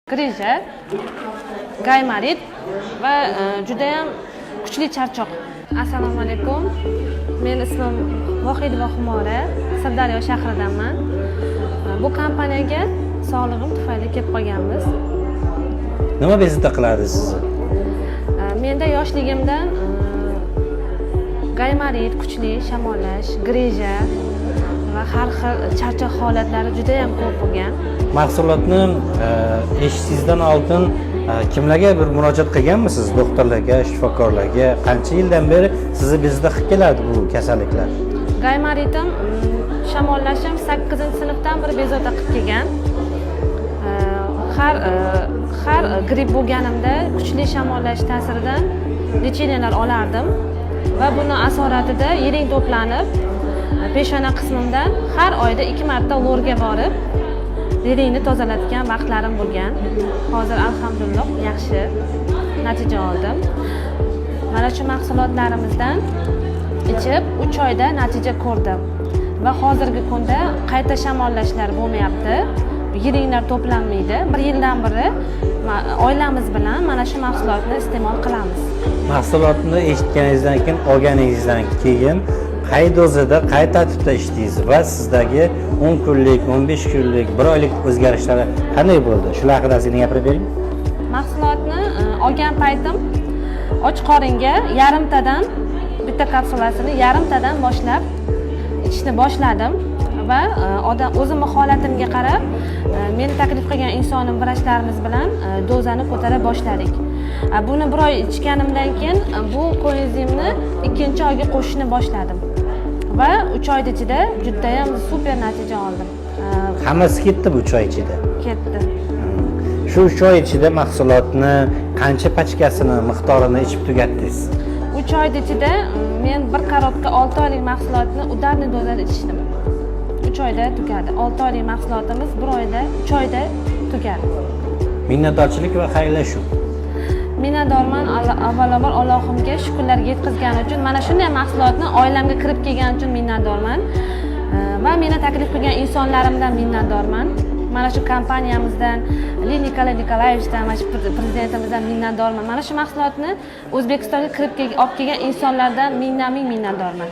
Grija, gaymarit va judayam kuchli charchoq. Assalomu alaykum. Men ismim Vohidova Xumora, Sirdaryo shahridanman. Bu kompaniyaga sog'lig'im tufayli kelib qolganmiz. Nima bezovta qiladi sizni? Menda yoshligimdan gaymarit, kuchli shamollash, grija va har xil charchoq holatlari juda ham ko'p bo'lgan. Mahsulotni eshitishingizdan oldin kimlarga bir murojaat qilganmisiz? Doktorlarga, shifokorlarga? Qancha yildan beri sizni bezovta qilib keladi bu kasalliklar? Gaymaritim, shamollashim 8-sinfdan beri bezovta qilib kelgan. Har gripp bo'lganimda kuchli shamollash ta'siridan lecheniyalar olardim va buni asoratida yiring to'planib, peshona qismimdan har oyda 2 marta lorga borib, yiringni tozalatgan vaqtlarim bo'lgan. Hozir alhamdulillah yaxshi natija oldim. Mana shu mahsulotlarimizdan ichib 3 oyda natija ko'rdim va hozirgi kunda qayta shamollashlar bo'lmayapti. Yiringlar to'planmaydi. 1 yildan beri oilamiz bilan mana shu mahsulotni iste'mol qilamiz. Mahsulotni eshitganingizdan keyin, olganingizdan keyin qay dozada, qay tartibda ichdingiz va sizdagi 10 kunlik, 15 kunlik, 1 oylik o'zgarishlari qanday bo'ldi? Shular haqida gapirib bering. Mahsulotni olgan paytim och qoringa yarimtadan bitta kapsulasini yarimtadan boshlab ichishni boshladim va o'zimning holatimga qarab meni taklif qilgan insonim vrachlarimiz bilan dozani ko'tara boshladik. Buni 1 oy ichganimdan keyin bu koenzimni 2-oyga qo'shishni boshladim va 3 oy ichida juda ham super natija oldim. Hammasi ketdi bu 3 oy ichida? Ketdi. Shu 3 oy ichida mahsulotni qancha pachkasini, miqdorini ichib tugatdingiz? 3 oy ichida men bir karotka 6 oylik mahsulotni udarniy dozada ichdim. 3 oyda tugadi. 6 oylik mahsulotimiz 3 oyda tugadi. Minnatdorchilik va xayrlashuv. Minnatdorman avvalambor Allohimga shukrlarga yetkazgani uchun, mana shunday mahsulotni oilamga kirib kelgani uchun minnatdorman va meni taklif qilgan insonlarimdan minnatdorman. Mana shu kompaniyamizdan, Nikolay Nikolayevichdan, mana shu prezidentimizdan minnatdorman. Mana shu mahsulotni O'zbekistonga olib kelgan insonlardan ming minnatdorman.